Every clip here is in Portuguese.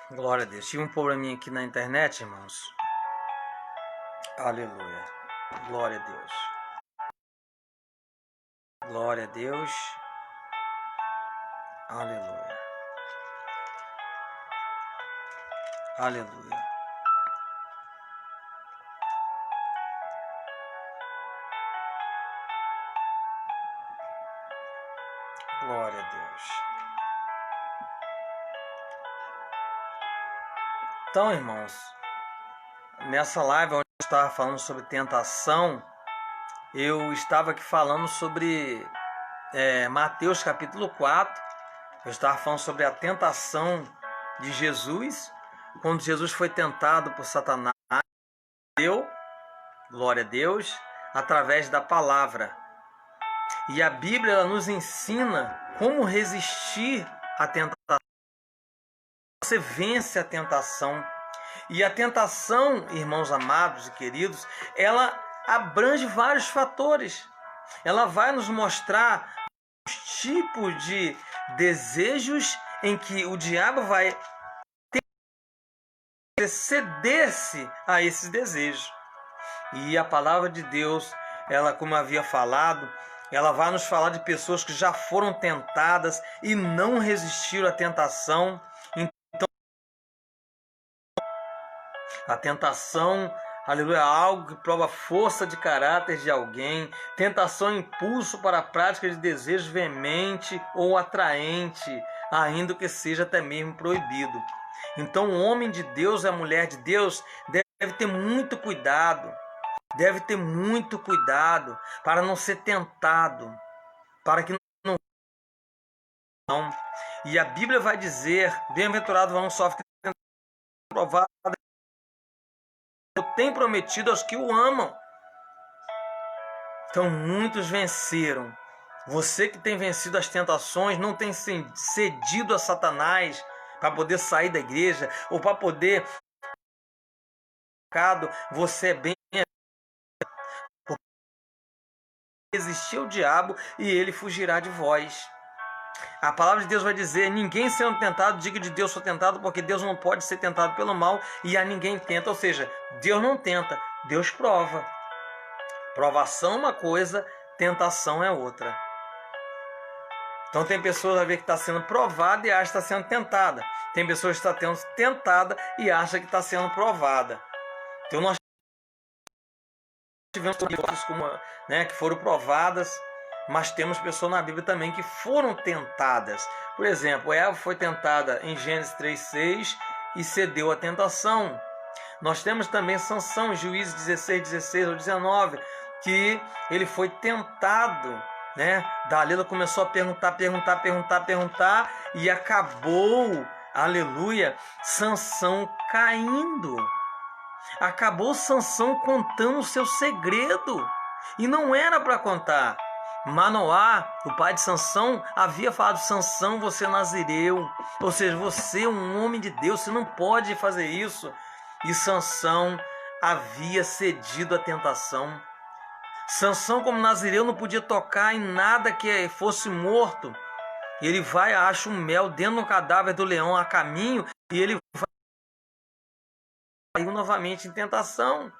Glória a Deus. Tive um probleminha aqui na internet, irmãos. Aleluia. Glória a Deus. Glória a Deus. Aleluia. Aleluia. Glória a Deus. Então, irmãos, nessa live onde eu estava falando sobre tentação, eu estava aqui falando sobre Mateus capítulo 4. Eu estava falando sobre a tentação de Jesus, quando Jesus foi tentado por Satanás, deu, glória a Deus, através da palavra. E a Bíblia ela nos ensina como resistir à tentação. Você vence a tentação. E a tentação, irmãos amados e queridos, ela abrange vários fatores. Ela vai nos mostrar os tipos de desejos em que o diabo vai ceder-se a esses desejos. E a palavra de Deus, ela, como eu havia falado, ela vai nos falar de pessoas que já foram tentadas e não resistiram à tentação. Então, a tentação, aleluia, é algo que prova a força de caráter de alguém. Tentação é impulso para a prática de desejo veemente ou atraente, ainda que seja até mesmo proibido. Então, o homem de Deus e a mulher de Deus deve ter muito cuidado. Deve ter muito cuidado para não ser tentado, para que não. E a Bíblia vai dizer: bem-aventurado o homem sofre provado, tem prometido aos que o amam. Então muitos venceram. Você que tem vencido as tentações, não tem cedido a Satanás para poder sair da igreja ou para poder. Você é bem resistir ao diabo e ele fugirá de vós. A palavra de Deus vai dizer: ninguém sendo tentado, diga de Deus sou tentado, porque Deus não pode ser tentado pelo mal e a ninguém tenta. Ou seja, Deus não tenta, Deus prova. Provação é uma coisa, tentação é outra. Então tem pessoas a ver que está sendo provada e acha que está sendo tentada. Tem pessoas que está sendo tentada e acha que está sendo provada. Então nós tivemos pessoas que foram provadas, mas temos pessoas na Bíblia também que foram tentadas. Por exemplo, Eva foi tentada em Gênesis 3:6 e cedeu à tentação. Nós temos também Sansão, em Juízes 16 ou 19, que ele foi tentado, Dalila começou a perguntar e acabou, aleluia, Sansão caindo. Acabou Sansão contando o seu segredo. E não era para contar. Manoá, o pai de Sansão, havia falado: Sansão, você é nazireu. Ou seja, você é um homem de Deus, você não pode fazer isso. E Sansão havia cedido à tentação. Sansão, como nazireu, não podia tocar em nada que fosse morto. Ele vai, acha um mel dentro do cadáver do leão a caminho e ele caiu novamente em tentação.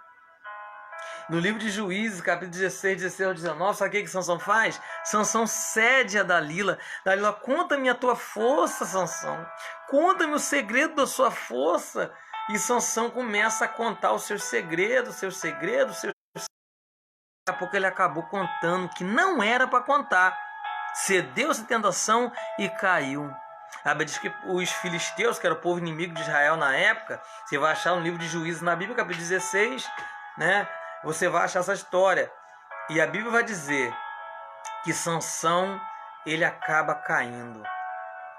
No livro de Juízes, capítulo 16 ao 19, sabe o que Sansão faz? Sansão cede a Dalila. Dalila, conta-me a tua força, Sansão. Conta-me o segredo da sua força. E Sansão começa a contar os seus segredos. Daqui a pouco ele acabou contando que não era para contar. Cedeu-se à tentação e caiu. A Bíblia diz que os filisteus, que era o povo inimigo de Israel na época, você vai achar no livro de Juízes na Bíblia, capítulo 16, você vai achar essa história. E a Bíblia vai dizer que Sansão, ele acaba caindo.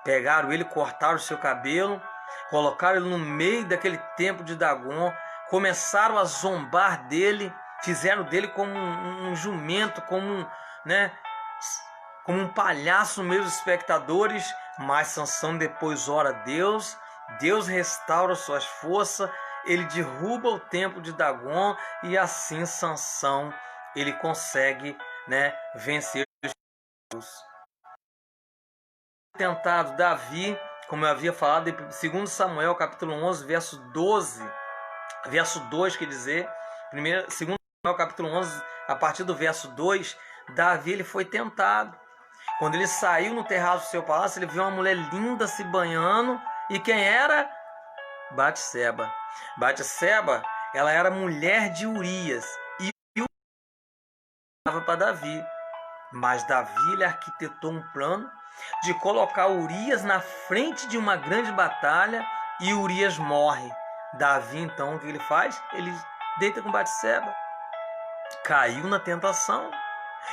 Pegaram ele, cortaram o seu cabelo, colocaram ele no meio daquele templo de Dagon, começaram a zombar dele, fizeram dele como um jumento, como um palhaço no meio dos espectadores. Mas Sansão depois ora a Deus, Deus restaura suas forças, ele derruba o templo de Dagon e assim Sansão ele consegue vencer os tentado Davi, como eu havia falado, em 2 Samuel, capítulo 11, verso 12, verso 2, quer dizer, 2 Samuel, capítulo 11, a partir do verso 2, Davi ele foi tentado. Quando ele saiu no terraço do seu palácio, ele viu uma mulher linda se banhando. E quem era? Batseba. Batseba, ela era mulher de Urias. E dava para Davi. Mas Davi ele arquitetou um plano de colocar Urias na frente de uma grande batalha e Urias morre. Davi, então, o que ele faz? Ele deita com Batseba. Caiu na tentação.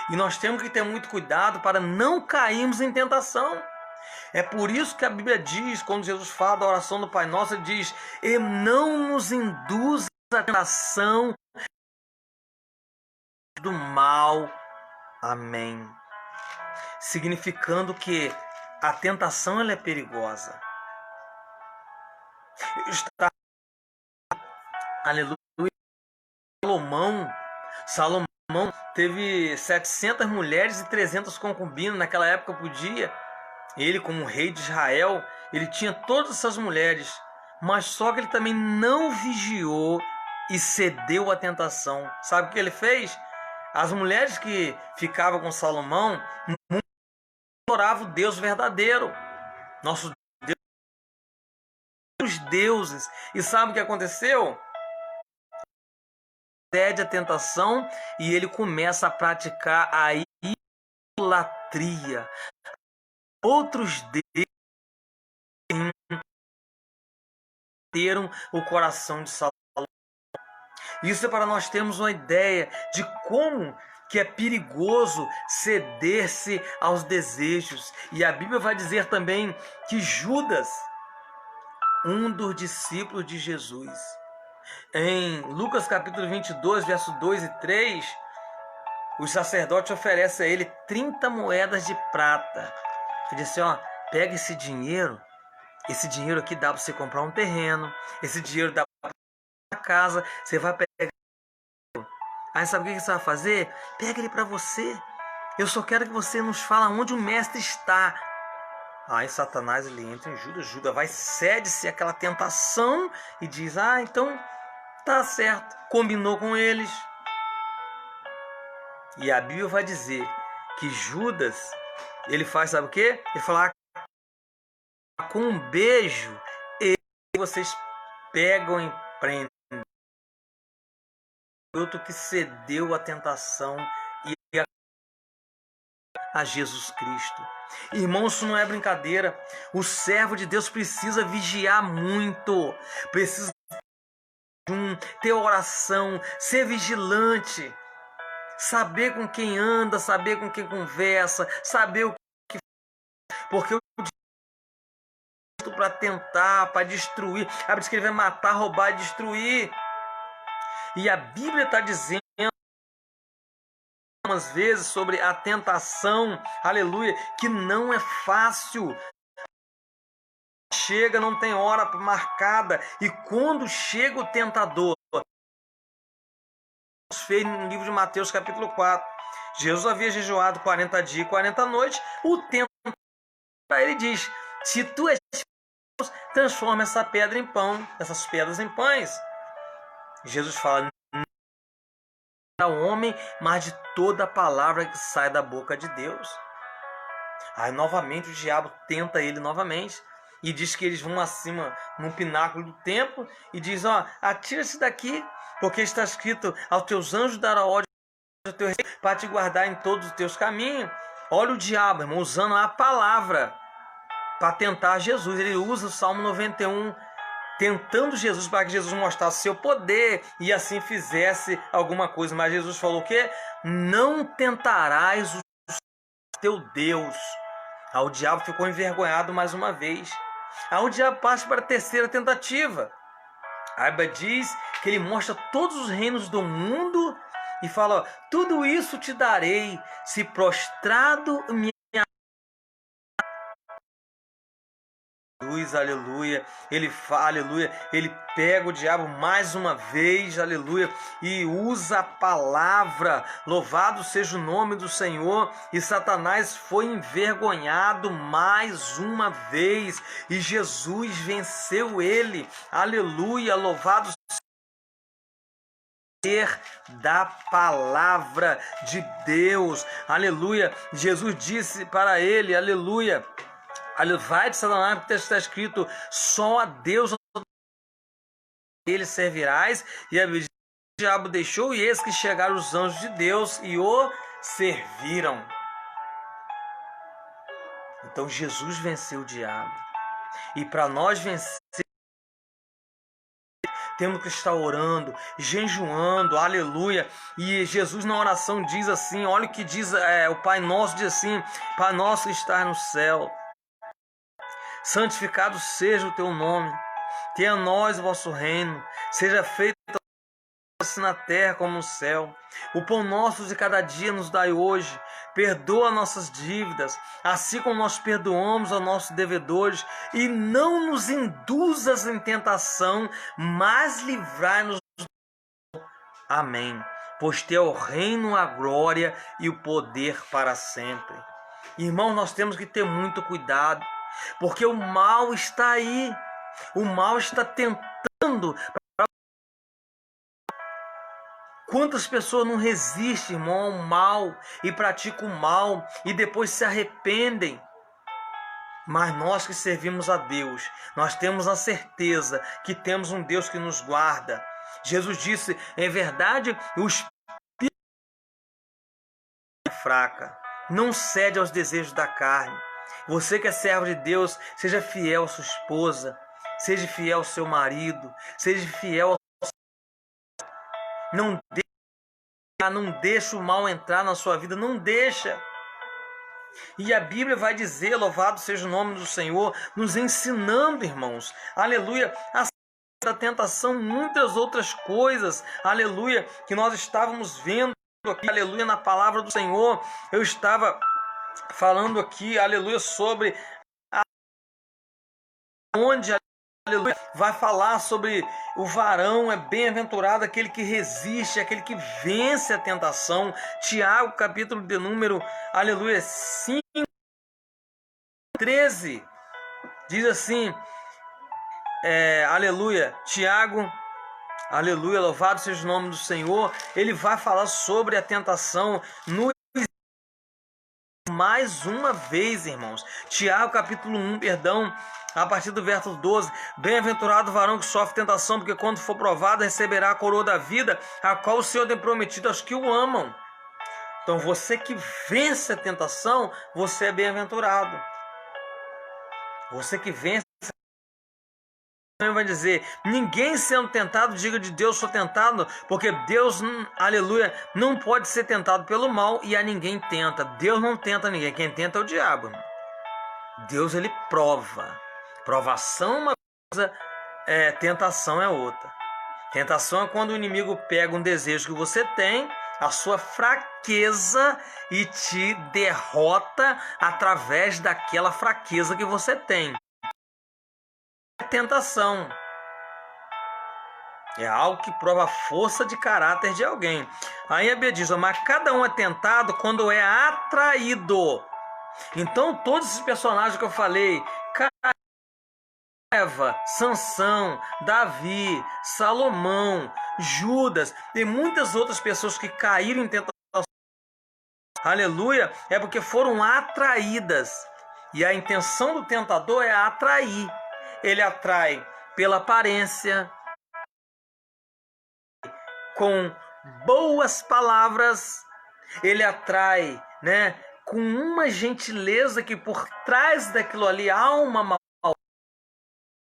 E nós temos que ter muito cuidado para não cairmos em tentação. É por isso que a Bíblia diz, quando Jesus fala da oração do Pai Nosso, ele diz: e não nos induz a tentação do mal. Amém. Significando que a tentação ela é perigosa. Aleluia. Salomão teve 700 mulheres e 300 concubinas. Naquela época podia. Ele, como rei de Israel, ele tinha todas essas mulheres. Mas só que ele também não vigiou e cedeu à tentação. Sabe o que ele fez? As mulheres que ficavam com Salomão adoravam o Deus verdadeiro. Nosso Deus. Os deuses. E sabe o que aconteceu? Cede à tentação e ele começa a praticar a idolatria. Outros deuses teram o coração de Salomão. Isso é para nós termos uma ideia de como que é perigoso ceder-se aos desejos. E a Bíblia vai dizer também que Judas, um dos discípulos de Jesus, em Lucas capítulo 22, versos 2 e 3, os sacerdotes oferecem a ele 30 moedas de prata. Ele disse, ó, pega esse dinheiro aqui dá para você comprar um terreno, esse dinheiro dá para uma casa, você vai pegar. Aí sabe o que você vai fazer? Pega ele para você. Eu só quero que você nos fale onde o mestre está. Aí Satanás ele entra em Judas. Judas vai, cede-se àquela tentação e diz, então tá certo, combinou com eles. E a Bíblia vai dizer que Judas, ele faz, sabe o quê? Ele fala, com um beijo, e vocês pegam e prendem. Outro que cedeu à tentação e a Jesus Cristo. Irmãos, isso não é brincadeira. O servo de Deus precisa vigiar muito. Precisa ter oração, ser vigilante. Saber com quem anda, saber com quem conversa, saber o que faz. Porque o para tentar, para destruir. A Bíblia diz que ele vai matar, roubar e destruir. E a Bíblia está dizendo algumas vezes sobre a tentação, aleluia, que não é fácil. Chega, não tem hora marcada. E quando chega o tentador, fez no livro de Mateus capítulo 4, Jesus havia jejuado 40 dias e 40 noites. O tentador, ele diz, se tu és Deus, transforma essa pedra em pão, essas pedras em pães. Jesus fala, não é o homem, mas de toda a palavra que sai da boca de Deus. Aí novamente o diabo tenta ele novamente e diz que eles vão acima num pináculo do templo e diz, atira-se daqui, porque está escrito, aos teus anjos dará ordem ao teu rei para te guardar em todos os teus caminhos. Olha o diabo, irmão, usando a palavra para tentar Jesus. Ele usa o Salmo 91, tentando Jesus para que Jesus mostrasse seu poder e assim fizesse alguma coisa. Mas Jesus falou o quê? Não tentarás o teu Deus. Aí o diabo ficou envergonhado mais uma vez. Aí o diabo passa para a terceira tentativa. A Bíblia diz que ele mostra todos os reinos do mundo e fala, tudo isso te darei se prostrado me aleluia, aleluia, ele pega o diabo mais uma vez, aleluia, e usa a palavra, louvado seja o nome do Senhor, e Satanás foi envergonhado mais uma vez, e Jesus venceu ele, aleluia, louvado da palavra de Deus, aleluia. Jesus disse para ele, aleluia, vai de Satanás, porque está escrito, só a Deus ele servirás, e o diabo deixou, e eis que chegaram os anjos de Deus e o serviram. Então Jesus venceu o diabo, e para nós vencer, temos que estar orando, jejuando, aleluia. E Jesus na oração diz assim, olha o que diz o Pai Nosso, diz assim, Pai Nosso que estás no céu, santificado seja o teu nome, tenha a nós o vosso reino, seja feito assim na terra como no céu. O pão nosso de cada dia nos dai hoje, perdoa nossas dívidas, assim como nós perdoamos aos nossos devedores, e não nos induzas em tentação, mas livrai-nos do mal. Amém. Pois teu é o reino, a glória e o poder para sempre. Irmão, nós temos que ter muito cuidado, porque o mal está aí, o mal está tentando. Quantas pessoas não resistem, irmão, ao mal e praticam o mal e depois se arrependem? Mas nós que servimos a Deus, nós temos a certeza que temos um Deus que nos guarda. Jesus disse, em verdade, o espírito é fraca, não cede aos desejos da carne. Você que é servo de Deus, seja fiel à sua esposa, seja fiel ao seu marido, seja fiel ao Não deixa o mal entrar na sua vida, não deixa. E a Bíblia vai dizer, louvado seja o nome do Senhor, nos ensinando, irmãos, aleluia, a tentação, muitas outras coisas, aleluia, que nós estávamos vendo aqui, aleluia, na palavra do Senhor. Eu estava falando aqui, aleluia, sobre onde, aleluia, vai falar sobre o varão é bem-aventurado, aquele que resiste, aquele que vence a tentação. Tiago, capítulo de número, aleluia, 5, 13, diz assim, aleluia, Tiago, aleluia, louvado seja o nome do Senhor, ele vai falar sobre a tentação mais uma vez, irmãos. Tiago, capítulo 1, perdão, a partir do verso 12. Bem-aventurado o varão que sofre tentação, porque quando for provado, receberá a coroa da vida, a qual o Senhor tem prometido aos que o amam. Então, você que vence a tentação, você é bem-aventurado. Você que vence vai dizer, ninguém sendo tentado, diga de Deus sou tentado, porque Deus, aleluia, não pode ser tentado pelo mal e a ninguém tenta. Deus não tenta ninguém, quem tenta é o diabo. Deus, ele prova. Provação é uma coisa, tentação é outra. Tentação é quando o inimigo pega um desejo que você tem, a sua fraqueza, e te derrota através daquela fraqueza que você tem. Tentação é algo que prova a força de caráter de alguém. Aí a Bíblia diz, mas cada um é tentado quando é atraído. Então todos esses personagens que eu falei, Eva, Sansão, Davi, Salomão, Judas e muitas outras pessoas que caíram em tentação, aleluia, é porque foram atraídas. E a intenção do tentador é atrair. Ele atrai pela aparência, com boas palavras, ele atrai, com uma gentileza que por trás daquilo ali há uma maldade.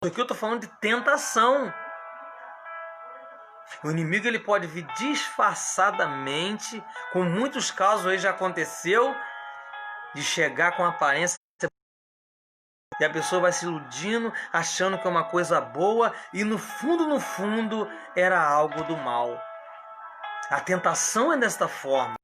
Aqui eu estou falando de tentação. O inimigo ele pode vir disfarçadamente, com muitos casos aí já aconteceu, de chegar com aparência. E a pessoa vai se iludindo, achando que é uma coisa boa, e no fundo, era algo do mal. A tentação é desta forma.